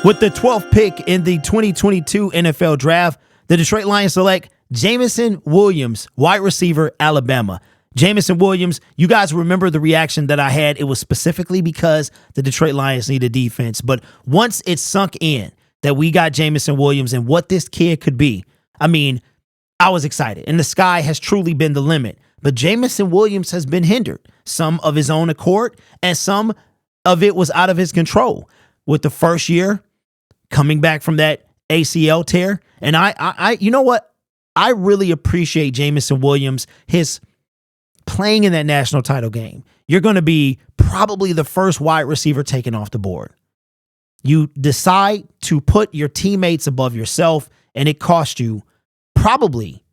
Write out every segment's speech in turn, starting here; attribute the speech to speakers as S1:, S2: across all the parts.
S1: With the 12th pick in the 2022 NFL Draft, the Detroit Lions select Jameson Williams, wide receiver, Alabama. Jameson Williams, you guys remember the reaction that I had. It was specifically because the Detroit Lions needed defense. But once it sunk in that we got Jameson Williams and what this kid could be, I mean, I was excited. And the sky has truly been the limit. But Jameson Williams has been hindered, some of his own accord, and some of it was out of his control. With the first year coming back from that ACL tear. And I you know what? I really appreciate Jameson Williams, his playing in that national title game. You're going to be probably the first wide receiver taken off the board. You decide to put your teammates above yourself, and it cost you probably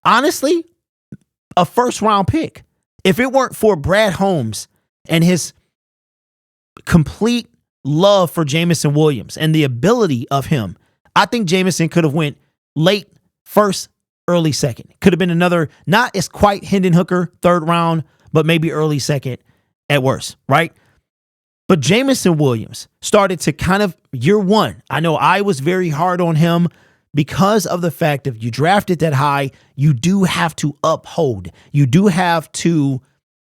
S1: honestly, a first round pick. If it weren't for Brad Holmes and his complete love for Jameson Williams and the ability of him, I think Jameson could have went late first, early second. Could have been another, not as quite Hendon Hooker third round, but maybe early second at worst, right? But Jameson Williams started to kind of year one. I know I was very hard on him because of the fact that you drafted that high, you do have to uphold. You do have to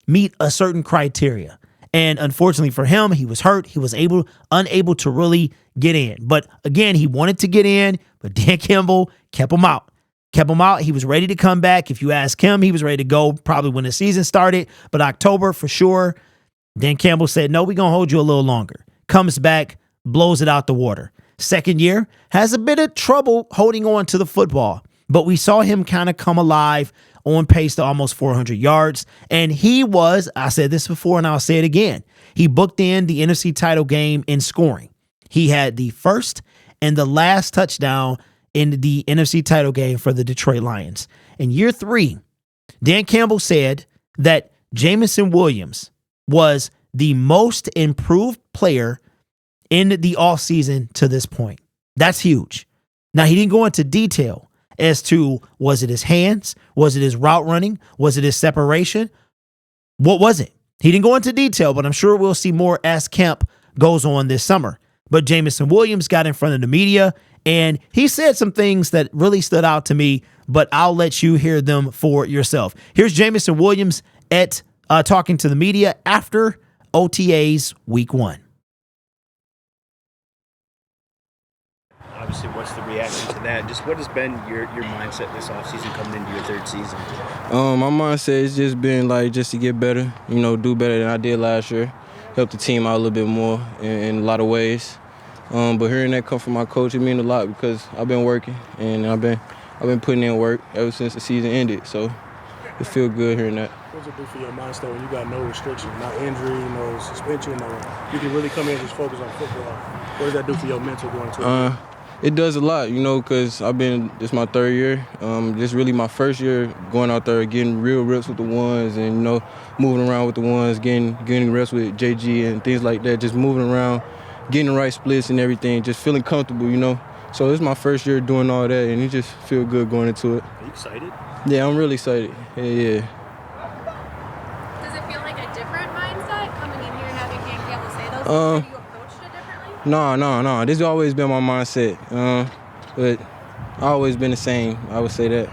S1: meet a certain criteria. And unfortunately for him, he was hurt. He was unable to really get in. But again, he wanted to get in, but Dan Campbell kept him out. He was ready to come back. If you ask him, he was ready to go probably when the season started. But October for sure, Dan Campbell said, no, we're going to hold you a little longer. Comes back, blows it out the water. Second year, has a bit of trouble holding on to the football. But we saw him kind of come alive, on pace to almost 400 yards. And he was, I said this before and I'll say it again, he booked in the NFC title game in scoring. He had the first and the last touchdown in the NFC title game for the Detroit Lions. In year three, Dan Campbell said that Jameson Williams was the most improved player in the offseason to this point. That's huge. Now, he didn't go into detail as to, was it his hands? Was it his route running? Was it his separation? What was it? He didn't go into detail, but I'm sure we'll see more as camp goes on this summer. But Jameson Williams got in front of the media, and he said some things that really stood out to me, but I'll let you hear them for yourself. Here's Jameson Williams at talking to the media after OTAs week one.
S2: Obviously, what's the reaction to that? Just what has been your mindset this offseason coming into your third season?
S3: My mindset has just been just to get better, do better than I did last year, help the team out a little bit more in a lot of ways. But hearing that come from my coach, it means a lot because I've been working and I've been putting in work ever since the season ended. So it feels good hearing that.
S4: What does it do for your mindset when you got no restriction, not injury, no suspension, you can really come in and just focus on football? What does that do for your mental going to it?
S3: It does a lot, because this is my third year. This really my first year going out there, getting real reps with the ones and, moving around with the ones, getting reps with JG and things like that, just moving around, getting the right splits and everything, just feeling comfortable, So this is my first year doing all that, and it just feels good going into it.
S2: Are you excited?
S3: Yeah, I'm really excited. Yeah.
S5: Does it feel like a different mindset coming in here and having Dan Campbell say those things? Have you approached it differently?
S3: No. This has always been my mindset. But I've always been the same. I would say that.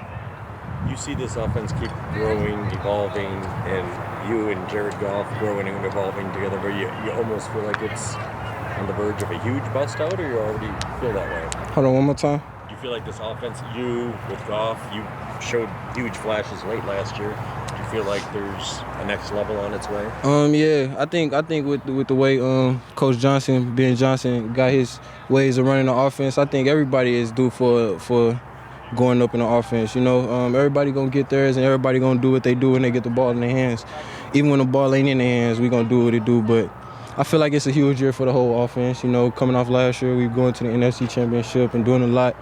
S6: You see this offense keep growing, evolving, and you and Jared Goff growing and evolving together, where you almost feel like it's on the verge of a huge bust out, or you already feel that way?
S3: Hold on one more time.
S6: Do you feel like this offense, you with Goff, you showed huge flashes late last year. Do you feel like there's a next level on its way?
S3: Yeah, I think with the way Coach Johnson, Ben Johnson, got his ways of running the offense, I think everybody is due for going up in the offense. Everybody gonna get theirs, and everybody gonna do what they do when they get the ball in their hands. Even when the ball ain't in their hands, we gonna do what it do. But I feel like it's a huge year for the whole offense. Coming off last year, we going to the NFC Championship and doing a lot.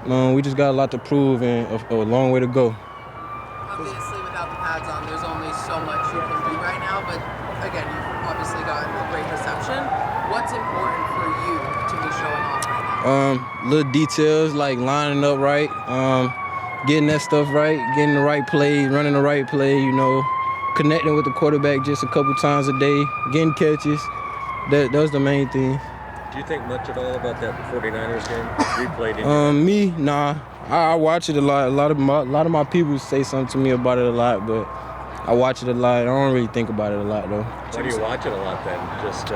S3: We just got a lot to prove and a long way to go.
S7: Obviously, without the pads on, there's only so much you can do right now. But again, you've obviously gotten a great reception. What's important for you to be showing off right now?
S3: Little details like lining up right, getting that stuff right, getting the right play, running the right play, connecting with the quarterback just a couple times a day, getting catches, that was the main thing.
S6: Do you think much at all about that 49ers game? Replayed in
S3: Me, nah. I watch it a lot. A lot of my people say something to me about it a lot, but I watch it a lot. I don't really think about it a lot though.
S6: Why do you watch it a lot then? Just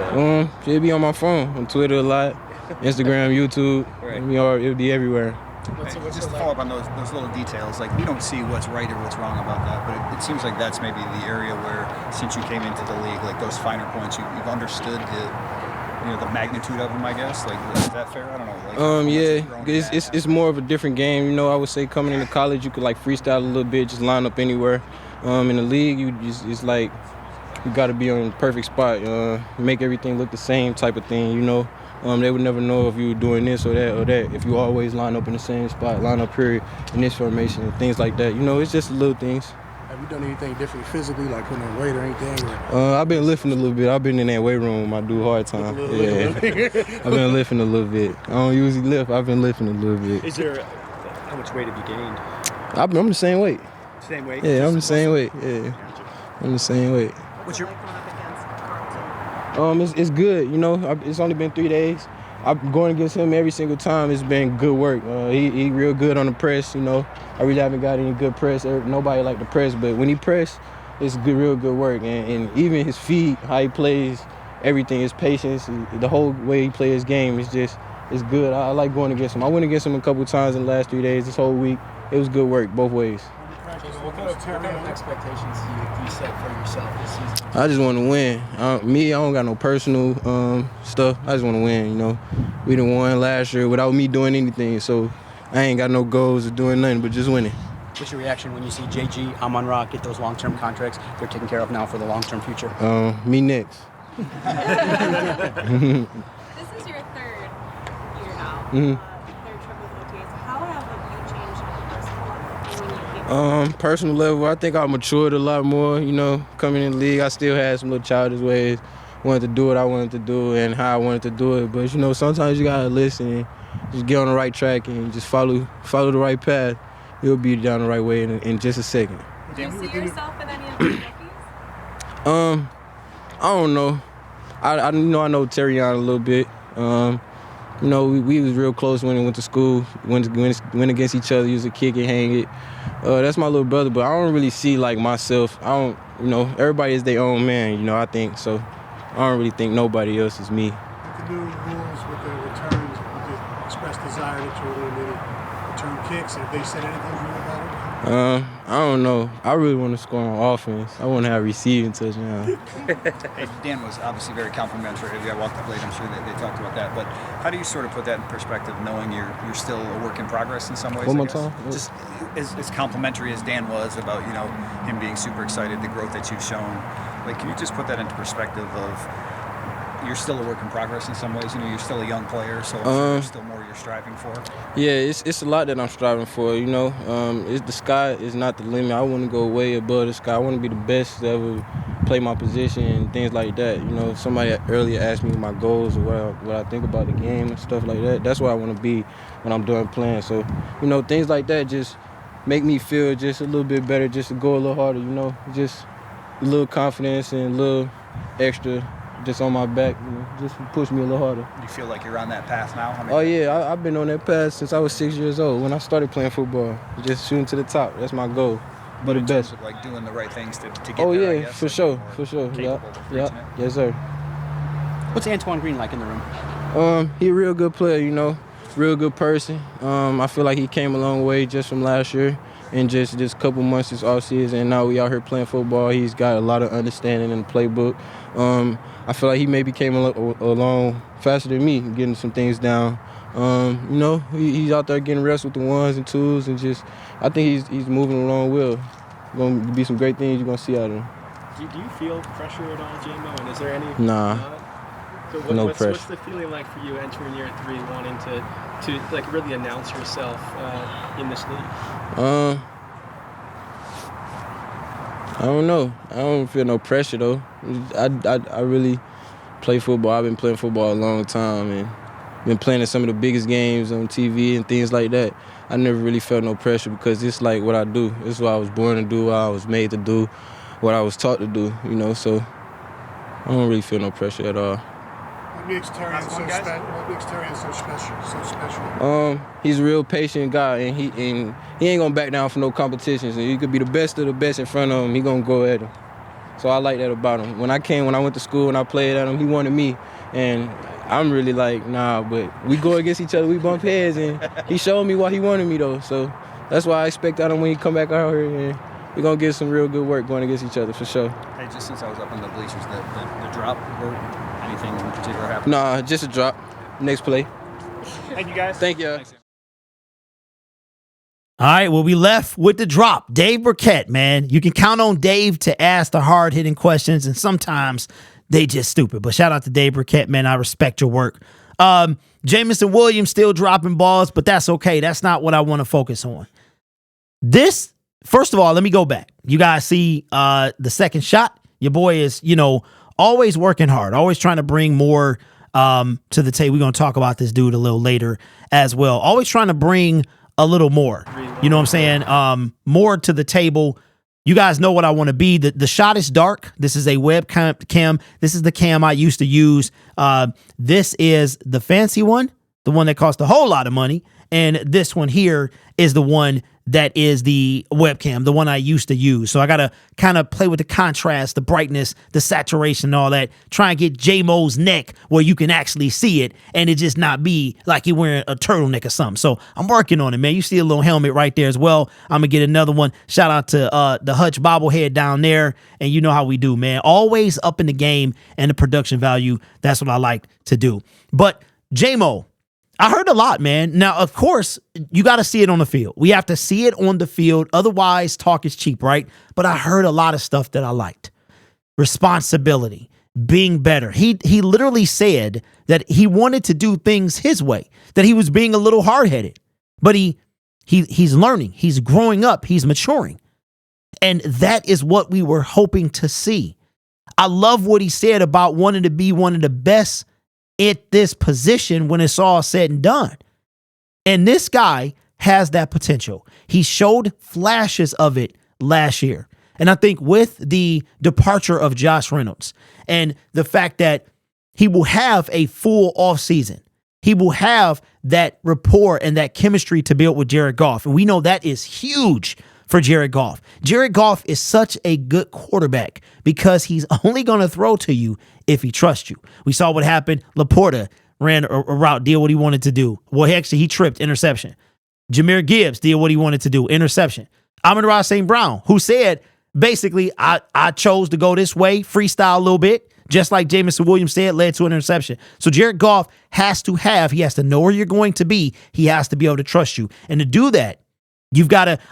S3: it'd be on my phone, on Twitter a lot, Instagram, YouTube.
S6: Right.
S3: It'd be everywhere.
S8: Just to follow up on those little details, like we don't see what's right or what's wrong about that, but it seems like that's maybe the area where, since you came into the league, like those finer points, you've understood the magnitude of them, I guess. Like, is that fair? I don't know. Like,
S3: yeah, it's more of a different game. You know, I would say coming into college, you could like freestyle a little bit, just line up anywhere. In the league, it's like you got to be on the perfect spot, make everything look the same type of thing. You know, they would never know if you were doing this or that. If you always line up in the same spot, line up here in this formation, and things like that. You know, it's just little things.
S4: Have you done anything different physically, like putting on weight or anything?
S3: I've been lifting a little bit. I've been in that weight room. I do hard time. Yeah, I've been lifting a little bit. I don't usually lift. I've been lifting a little bit.
S2: Is there how much weight have you gained?
S3: I'm the same weight.
S2: Same weight?
S3: Yeah, I'm the same weight. Yeah, I'm the same weight.
S7: What's your going up against Carlton?
S3: It's good. You know, it's only been 3 days. I'm going against him every single time. It's been good work. He real good on the press. You know, I really haven't got any good press. Nobody like the press, but when he press, it's good, real good work. And even his feet, how he plays, everything, his patience, the whole way he plays his game is just, it's good. I like going against him. I went against him a couple times in the last 3 days. This whole week, it was good work both ways.
S9: What kind of expectations do you set for yourself this season?
S3: I just want to win. I don't got no personal stuff. I just want to win, you know. We done won last year without me doing anything, so I ain't got no goals of doing nothing but just winning.
S9: What's your reaction when you see JG, Amon-Ra get those long-term contracts they're taken care of now for the long-term future?
S3: Me next.
S5: This is your third year now. Third trip with OTAs. How have you changed on a personal level when you came?
S3: Personal level, I think I matured a lot more, you know, coming in the league. I still had some little childish ways, wanted to do what I wanted to do and how I wanted to do it. But, you know, sometimes you got to listen and just get on the right track and just follow the right path. You'll be down the right way in just a second.
S5: Do you see yourself in any of these rookies?
S3: I don't know. I know Terrion a little bit. You know, we was real close when we went to school. Went against each other, used to kick it, hang it. That's my little brother, but I don't really see like myself. I don't, you know, everybody is their own man, you know, I think. So I don't really think nobody else is me.
S4: You can do rules with the returns. You can express desire that you're doing any return kicks. Have they said anything to you about it?
S3: I don't know. I really want to score on offense. I want to have receiving touchdown.
S8: Hey, Dan was obviously very complimentary. I walked up late. I'm sure they talked about that. But how do you sort of put that in perspective, knowing you're still a work in progress in some ways?
S3: One more time.
S8: Just as complimentary as Dan was about, you know, him being super excited, the growth that you've shown. Like, can you just put that into perspective of you're still a work in progress in some ways? You know, you're still a young player, so there's still more you're striving for.
S3: Yeah, it's a lot that I'm striving for. You know, the sky is not the limit. I want to go way above the sky. I want to be the best to ever play my position and things like that. You know, somebody earlier asked me my goals or what I think about the game and stuff like that. That's where I want to be when I'm done playing. So, you know, things like that just make me feel just a little bit better, just to go a little harder. You know, just a little confidence and a little extra just on my back, you know, just push me a little harder.
S8: Do you feel like you're on that path now?
S3: Oh yeah, I've been on that path since I was 6 years old. When I started playing football, just shooting to the top. That's my goal.
S8: But
S3: the
S8: in
S3: best.
S8: terms of like doing the right things to get
S3: oh
S8: there, I
S3: yeah,
S8: guess,
S3: for sure. Yeah. Yes sir.
S9: What's Antoine Green like in the room?
S3: He a real good player, you know, real good person. I feel like he came a long way just from last year and just this couple months this offseason, and now we out here playing football. He's got a lot of understanding in the playbook. I feel like he maybe came along faster than me, getting some things down. You know, he's out there getting reps with the ones and twos, and just I think he's moving along well. Going to be some great things you're gonna see out of him.
S2: Do you feel pressure at all, J-Mo? And is there any?
S3: Nah.
S2: So what's the feeling like for you entering year 3, wanting to like really announce yourself in this league?
S3: I don't know. I don't feel no pressure though. I really play football. I've been playing football a long time and been playing in some of the biggest games on TV and things like that. I never really felt no pressure because it's like what I do. It's what I was born to do, what I was made to do, what I was taught to do, you know, so I don't really feel no pressure at all.
S4: What makes Terrian so special?
S3: He's a real patient guy, and he ain't gonna back down for no competitions. And he could be the best of the best in front of him. He gonna go at him. So I like that about him. When I went to school and I played at him, he wanted me, and I'm really like, nah. But we go against each other, we bump heads, and he showed me why he wanted me though. So that's why I expect out of him when he come back out here, and we're gonna get some real good work going against each other for sure.
S8: Hey, just since I was up in the bleachers, the drop or anything in particular happened?
S3: Nah, just a drop. Next play.
S2: Thank you, guys.
S3: Thank you.
S1: All right, well, we left with the drop. Dave Burkett, man. You can count on Dave to ask the hard-hitting questions, and sometimes they just stupid. But shout out to Dave Burkett, man. I respect your work. Jameson Williams still dropping balls, but that's okay. That's not what I want to focus on. First of all, let me go back. You guys see the second shot? Your boy is, always working hard, always trying to bring more to the table. We're going to talk about this dude a little later as well. Always trying to bring a little more, you know what I'm saying? More to the table. You guys know what I want to be. The shot is dark. This is a webcam. This is the cam I used to use. This is the fancy one, the one that cost a whole lot of money. And this one here is the one that is the webcam, the one I used to use. So I got to kind of play with the contrast, the brightness, the saturation, and all that. Try and get J-Mo's neck where you can actually see it and it just not be like you're wearing a turtleneck or something. So I'm working on it, man. You see a little helmet right there as well. I'm going to get another one. Shout out to the Hutch bobblehead down there. And you know how we do, man. Always up in the game and the production value. That's what I like to do. But J-Mo, I heard a lot, man. Now, of course, you got to see it on the field. We have to see it on the field. Otherwise, talk is cheap, right? But I heard a lot of stuff that I liked. Responsibility, being better. He literally said that he wanted to do things his way, that he was being a little hard-headed. But he's learning. He's growing up. He's maturing. And that is what we were hoping to see. I love what he said about wanting to be one of the best at this position when it's all said and done. And this guy has that potential. He showed flashes of it last year. And I think with the departure of Josh Reynolds and the fact that he will have a full offseason, he will have that rapport and that chemistry to build with Jared Goff. And we know that is huge for Jared Goff. Jared Goff is such a good quarterback because he's only going to throw to you if he trusts you. We saw what happened. Laporta ran a route, did what he wanted to do. Well, he tripped, interception. Jahmyr Gibbs did what he wanted to do, interception. Amon-Ra St. Brown, who said, basically, I chose to go this way, freestyle a little bit, just like Jameson Williams said, led to an interception. So Jared Goff he has to know where you're going to be. He has to be able to trust you. And to do that,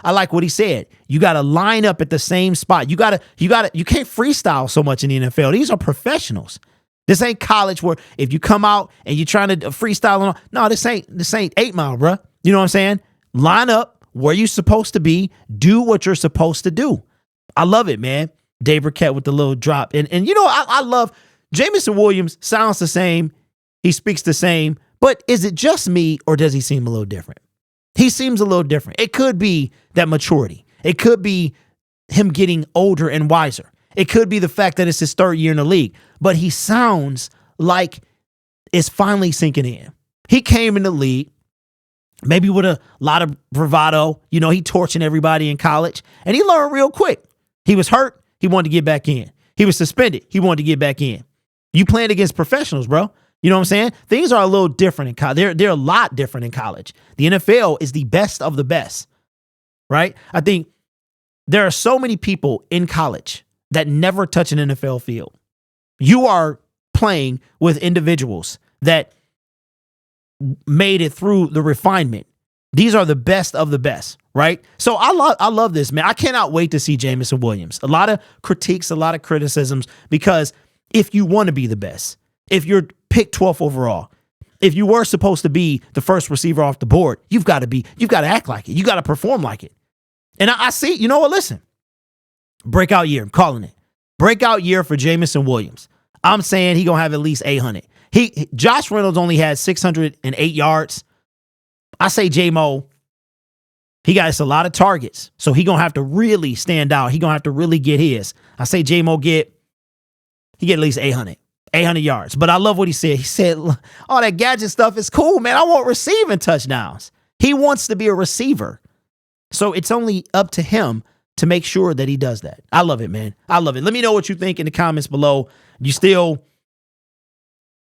S1: I like what he said. You got to line up at the same spot. You can't freestyle so much in the NFL. These are professionals. This ain't college where if you come out and you're trying to freestyle. No, this ain't 8 Mile, bro. You know what I'm saying? Line up where you're supposed to be. Do what you're supposed to do. I love it, man. Dave Burkett with the little drop. And I love Jameson Williams. Sounds the same. He speaks the same. But is it just me or does he seem a little different? He seems a little different. It could be that maturity. It could be him getting older and wiser. It could be the fact that it's his 3rd year in the league. But he sounds like it's finally sinking in. He came in the league, maybe with a lot of bravado. He torching everybody in college. And he learned real quick. He was hurt. He wanted to get back in. He was suspended. He wanted to get back in. You playing against professionals, bro. You know what I'm saying? Things are a little different in college. They're a lot different in college. The NFL is the best of the best, right? I think there are so many people in college that never touch an NFL field. You are playing with individuals that made it through the refinement. These are the best of the best, right? So I love this, man. I cannot wait to see Jameson Williams. A lot of critiques, a lot of criticisms, because if you want to be the best, if you're picked 12th overall, if you were supposed to be the first receiver off the board, you've got to act like it. You got to perform like it. And I see, you know what? Listen, breakout year. I'm calling it. Breakout year for Jameson Williams. I'm saying he going to have at least 800. Josh Reynolds only had 608 yards. I say J-Mo, he got us a lot of targets. So he going to have to really stand out. He going to have to really get his. I say J-Mo get at least 800. 800 yards. But I love what he said. He said, all that gadget stuff is cool, man. I want receiving touchdowns. He wants to be a receiver. So it's only up to him to make sure that he does that. I love it, man. I love it. Let me know what you think in the comments below. You still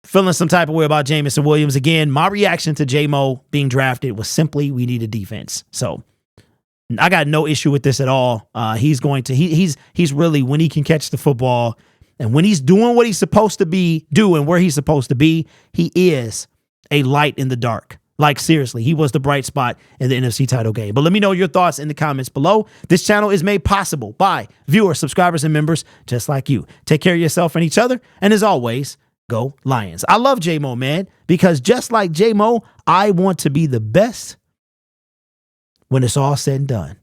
S1: feeling some type of way about Jameson Williams? Again, my reaction to J-Mo being drafted was simply we need a defense. So I got no issue with this at all. He's really, when he can catch the football and when he's doing what he's supposed to be doing, where he's supposed to be, he is a light in the dark. Like, seriously, he was the bright spot in the NFC title game. But let me know your thoughts in the comments below. This channel is made possible by viewers, subscribers, and members just like you. Take care of yourself and each other. And as always, go Lions. I love J-Mo, man, because just like J-Mo, I want to be the best when it's all said and done.